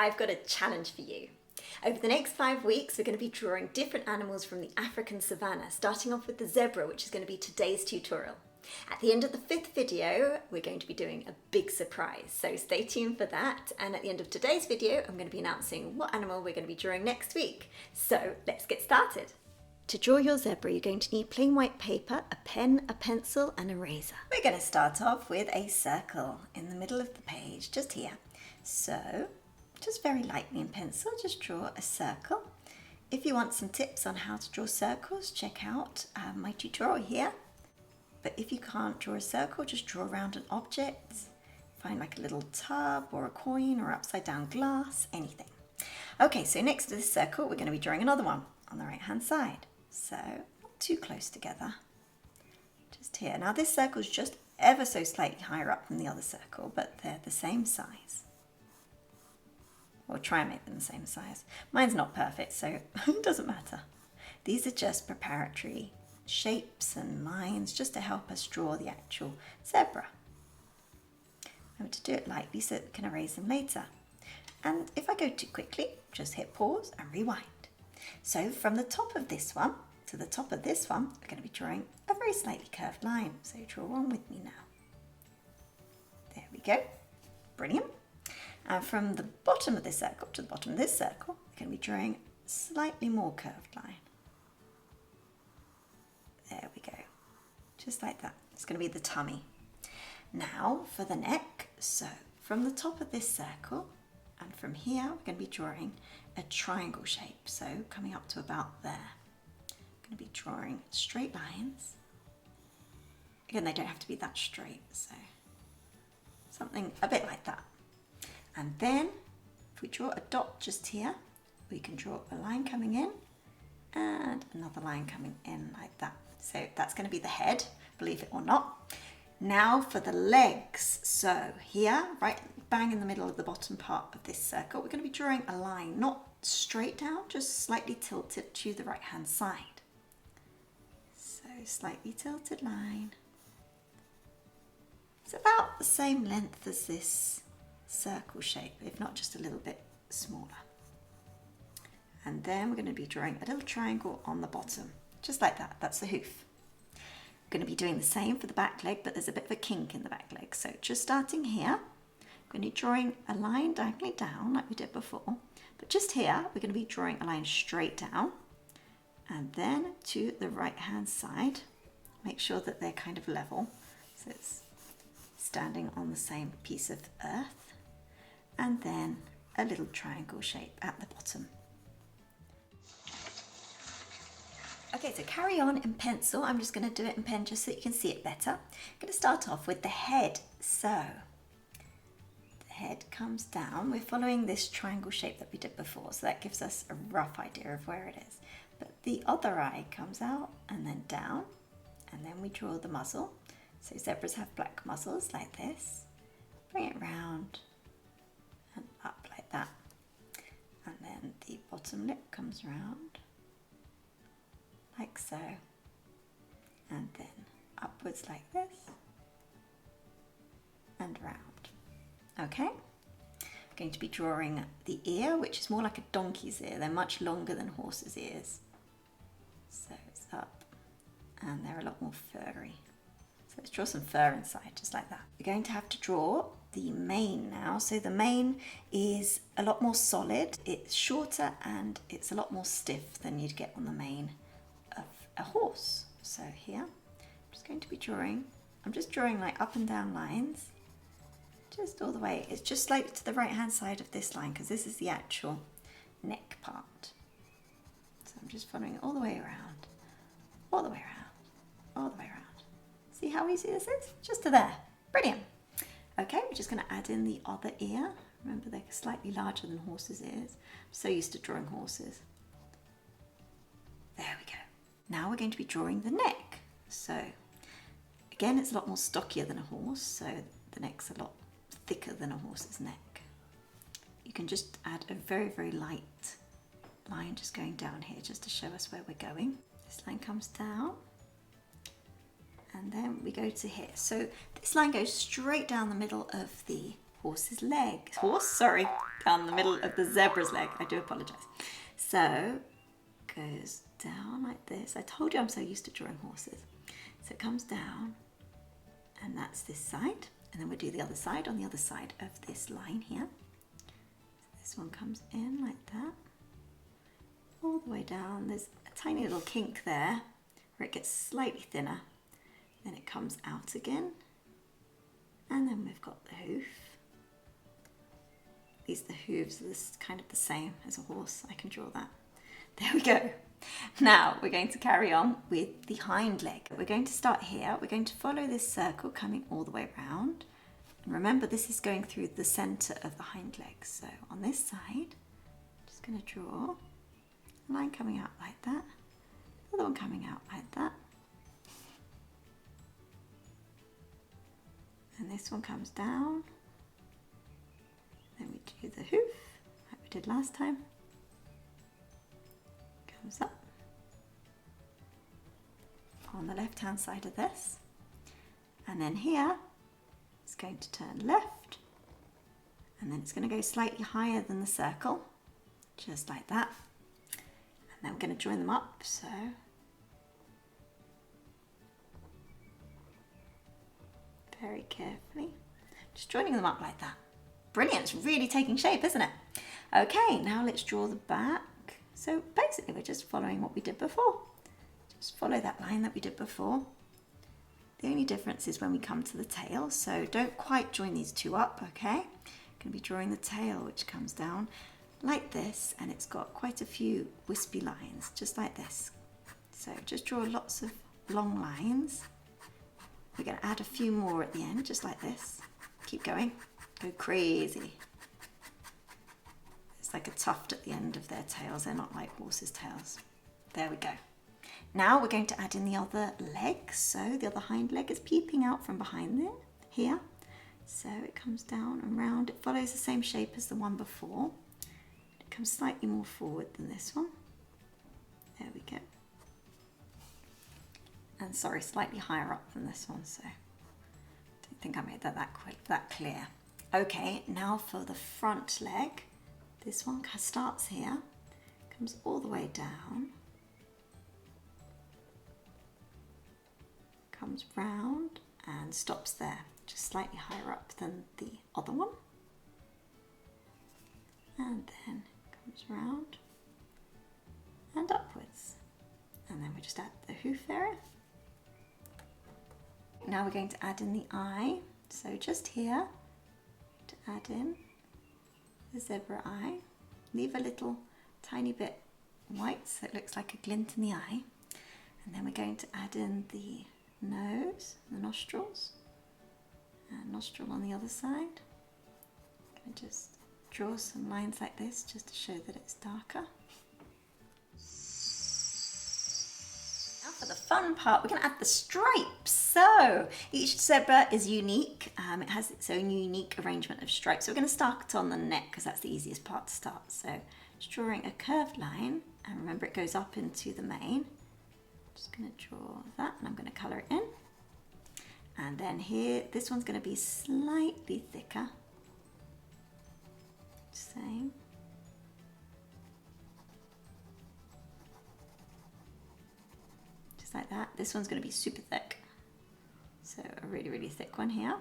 I've got a challenge for you. Over the next 5 weeks, we're going to be drawing different animals from the African savannah, starting off with the zebra, which is going to be today's tutorial. At the end of the 5th video, we're going to be doing a big surprise, so stay tuned for that. And at the end of today's video, I'm going to be announcing what animal we're going to be drawing next week. So let's get started. To draw your zebra, you're going to need plain white paper, a pen, a pencil, and a eraser. We're going to start off with a circle in the middle of the page, just here. So, just very lightly in pencil, just draw a circle. If you want some tips on how to draw circles, check out my tutorial here. But if you can't draw a circle, just draw around an object. Find like a little tub or a coin or upside down glass, anything. Okay, so next to this circle, we're going to be drawing another one on the right hand side. So, not too close together, just here. Now this circle is just ever so slightly higher up than the other circle, but they're the same size. Or try and make them the same size. Mine's not perfect, so it doesn't matter. These are just preparatory shapes and lines just to help us draw the actual zebra. Remember to do it lightly so that we can erase them later. And if I go too quickly, just hit pause and rewind. So from the top of this one to the top of this one, we're going to be drawing a very slightly curved line. So draw one with me now. There we go. Brilliant. And from the bottom of this circle to the bottom of this circle, we're going to be drawing a slightly more curved line. There we go. Just like that. It's going to be the tummy. Now for the neck. So from the top of this circle and from here, we're going to be drawing a triangle shape. So coming up to about there. I'm going to be drawing straight lines. Again, they don't have to be that straight. So something a bit like that. And then if we draw a dot just here, we can draw a line coming in and another line coming in like that. So that's going to be the head, believe it or not. Now for the legs. So here, right bang in the middle of the bottom part of this circle, we're going to be drawing a line, not straight down, just slightly tilted to the right hand side. So slightly tilted line. It's about the same length as this circle shape, if not just a little bit smaller. And then we're going to be drawing a little triangle on the bottom, just like that. That's the hoof. We're going to be doing the same for the back leg, but there's a bit of a kink in the back leg. So just starting here, we're going to be drawing a line diagonally down like we did before, but just here we're going to be drawing a line straight down and then to the right hand side. Make sure that they're kind of level, so it's standing on the same piece of earth, and then a little triangle shape at the bottom. Okay, so carry on in pencil. I'm just going to do it in pen just so you can see it better. I'm going to start off with the head. So the head comes down. We're following this triangle shape that we did before, so that gives us a rough idea of where it is. But the other eye comes out and then down, and then we draw the muzzle. So zebras have black muzzles like this. Bring it round and up like that. And then the bottom lip comes round like so, and then upwards like this and round. Okay, I'm going to be drawing the ear, which is more like a donkey's ear. They're much longer than horses' ears, so it's up and they're a lot more furry. So let's draw some fur inside, just like that. We're going to have to draw the mane now. So the mane is a lot more solid, it's shorter, and it's a lot more stiff than you'd get on the mane of a horse. So here, I'm just going to be drawing, I'm just drawing like up and down lines, just all the way. It's just slightly to the right hand side of this line because this is the actual neck part. So I'm just following it all the way around, all the way around, all the way around. See how easy this is? Just to there. Brilliant. Okay, we're just going to add in the other ear. Remember, they're slightly larger than horses' ears. I'm so used to drawing horses. There we go. Now we're going to be drawing the neck. So again, it's a lot more stockier than a horse, so the neck's a lot thicker than a horse's neck. You can just add a very, very light line just going down here just to show us where we're going. This line comes down and then we go to here. So this line goes straight down the middle of the horse's leg. Sorry, down the middle of the zebra's leg. I do apologise. So, goes down like this. I told you I'm so used to drawing horses. So it comes down, and that's this side. And then we'll do the other side on the other side of this line here. So this one comes in like that, all the way down. There's a tiny little kink there where it gets slightly thinner. Then it comes out again. And then we've got the hoof. The hooves are kind of the same as a horse. I can draw that. There we go. Now we're going to carry on with the hind leg. We're going to start here. We're going to follow this circle coming all the way around. And remember, this is going through the center of the hind leg. So on this side, I'm just going to draw a line coming out like that. Another one coming out like that. And this one comes down. Then we do the hoof, like we did last time. Comes up on the left hand side of this. And then here, it's going to turn left. And then it's going to go slightly higher than the circle, just like that. And then we're going to join them up, so. Very carefully, just joining them up like that. Brilliant, it's really taking shape, isn't it? Okay, now let's draw the back. So basically we're just following what we did before. Just follow that line that we did before. The only difference is when we come to the tail, so don't quite join these two up, okay? Going to be drawing the tail, which comes down like this, and it's got quite a few wispy lines, just like this. So just draw lots of long lines. We're going to add a few more at the end, just like this. Keep going. Go crazy. It's like a tuft at the end of their tails. They're not like horses' tails. There we go. Now we're going to add in the other leg. So the other hind leg is peeping out from behind there, here. So it comes down and round. It follows the same shape as the one before. It comes slightly more forward than this one. There we go. And sorry, slightly higher up than this one, so I don't think I made that clear. Okay, now for the front leg. This one starts here, comes all the way down, comes round and stops there, just slightly higher up than the other one. And then comes round and upwards. And then we just add the hoof area. Now we're going to add in the eye. So just here, to add in the zebra eye. Leave a little tiny bit white so it looks like a glint in the eye. And then we're going to add in the nose, the nostrils, and nostril on the other side. I'm going to just draw some lines like this just to show that it's darker. For the fun part, we're going to add the stripes. So each zebra is unique. It has its own unique arrangement of stripes. So we're going to start on the neck because that's the easiest part to start. So just drawing a curved line, and remember it goes up into the mane. Just going to draw that, and I'm going to colour it in. And then here, this one's going to be slightly thicker. Same. Like that. This one's going to be super thick, so a really, really thick one here.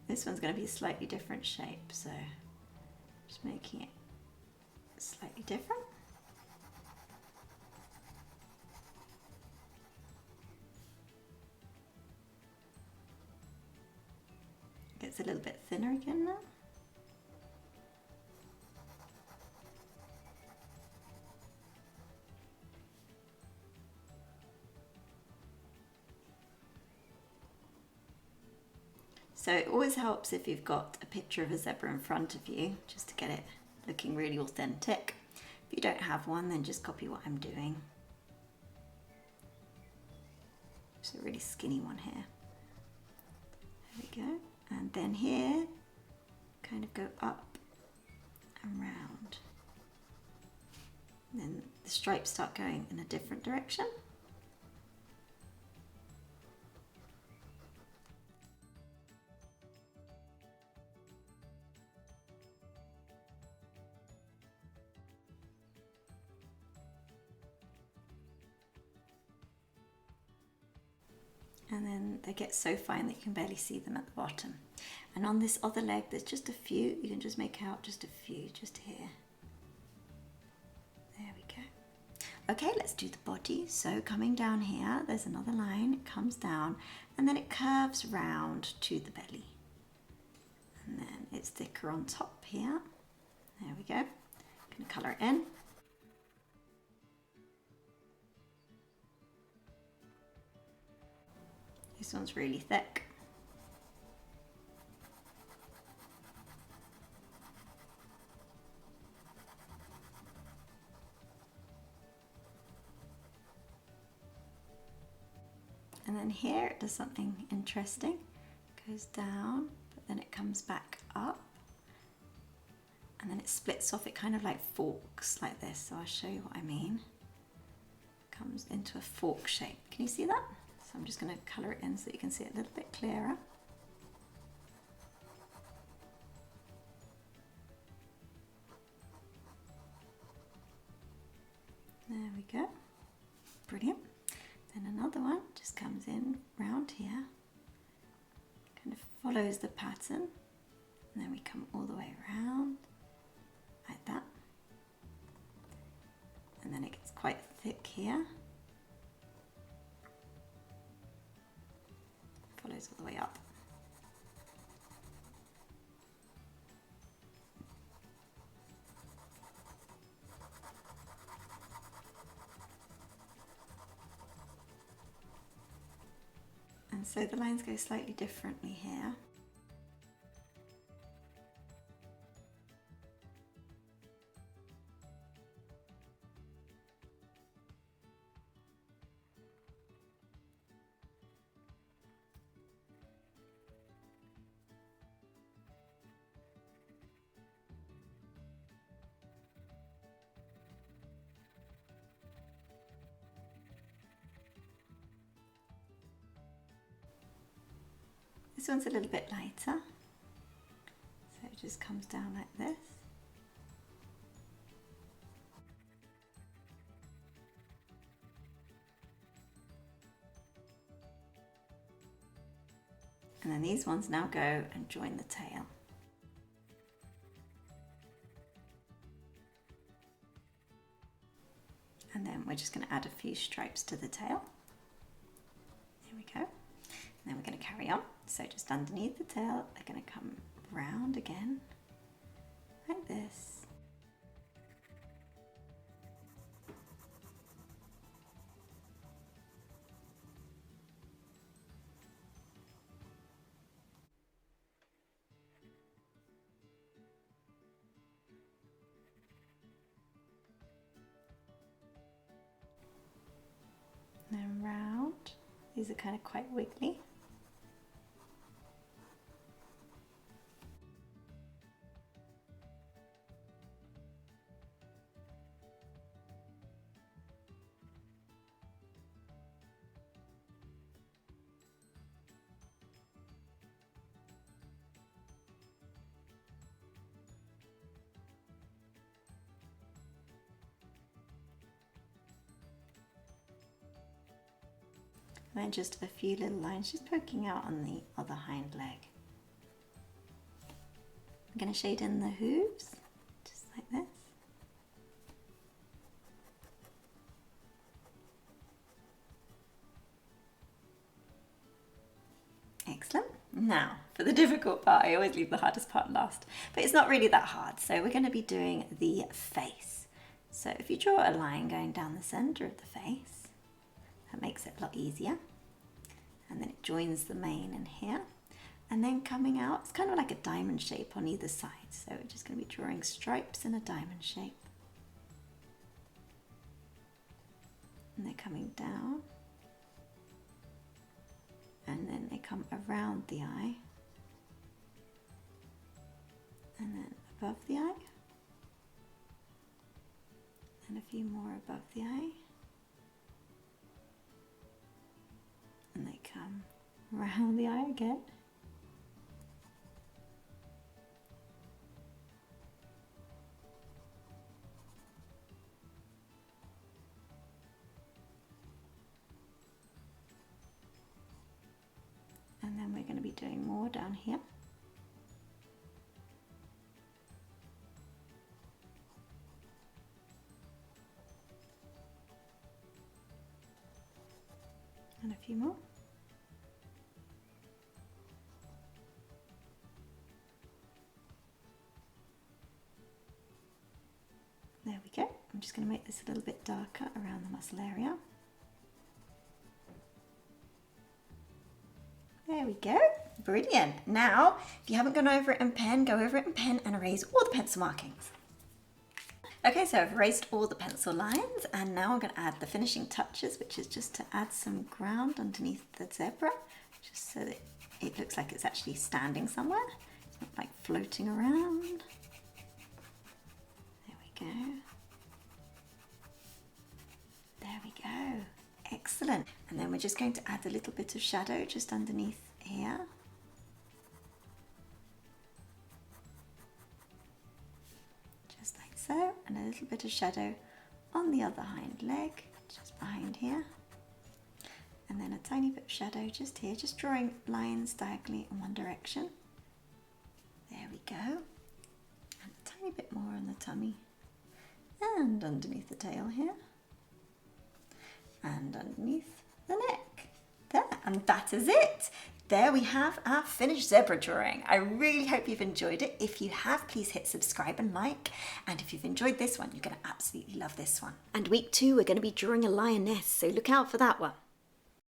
This one's going to be a slightly different shape, so just making it slightly different. It's a little bit thinner again now. So it always helps if you've got a picture of a zebra in front of you, just to get it looking really authentic. If you don't have one, then just copy what I'm doing. Just a really skinny one here. There we go. And then here, kind of go up and round. And then the stripes start going in a different direction. And then they get so fine that you can barely see them at the bottom. And on this other leg, there's just a few. You can just make out just a few, just here. There we go. Okay, let's do the body. So coming down here, there's another line. It comes down, and then it curves round to the belly. And then it's thicker on top here. There we go. I'm going to colour it in. This one's really thick. And then here it does something interesting. It goes down, but then it comes back up. And then it splits off, it kind of like forks like this. So I'll show you what I mean. It comes into a fork shape. Can you see that? So I'm just going to colour it in so that you can see it a little bit clearer. There we go. Brilliant. Then another one just comes in round here, kind of follows the pattern, and then we come all the way around like that. And then it gets quite thick here. Follows all the way up. And so the lines go slightly differently here. This one's a little bit lighter, so it just comes down like this. And then these ones now go and join the tail. And then we're just going to add a few stripes to the tail. There we go. And then we're going to carry on. So just underneath the tail, they're going to come round again, like this. And then round. These are kind of quite wiggly. And then just a few little lines just poking out on the other hind leg. I'm going to shade in the hooves, just like this. Excellent. Now, for the difficult part, I always leave the hardest part last, but it's not really that hard. So we're going to be doing the face. So if you draw a line going down the center of the face, that makes it a lot easier. And then it joins the mane in here. And then coming out, it's kind of like a diamond shape on either side. So we're just going to be drawing stripes in a diamond shape. And they're coming down. And then they come around the eye. And then above the eye. And a few more above the eye. And they come round the eye again. And then we're going to be doing more down here. And a few more. There we go. I'm just going to make this a little bit darker around the muscle area. There we go. Brilliant. Now, if you haven't gone over it in pen, go over it in pen and erase all the pencil markings. Okay, so I've erased all the pencil lines and now I'm going to add the finishing touches, which is just to add some ground underneath the zebra, just so that it looks like it's actually standing somewhere. It's not like floating around. There we go. There we go. Excellent. And then we're just going to add a little bit of shadow just underneath here. Just like so, and a little bit of shadow on the other hind leg, just behind here. And then a tiny bit of shadow just here, just drawing lines diagonally in one direction. There we go. And a tiny bit more on the tummy. And underneath the tail here. And underneath the neck. There, and that is it. There we have our finished zebra drawing. I really hope you've enjoyed it. If you have, please hit subscribe and like. And if you've enjoyed this one, you're going to absolutely love this one. And week 2, we're going to be drawing a lioness, so look out for that one.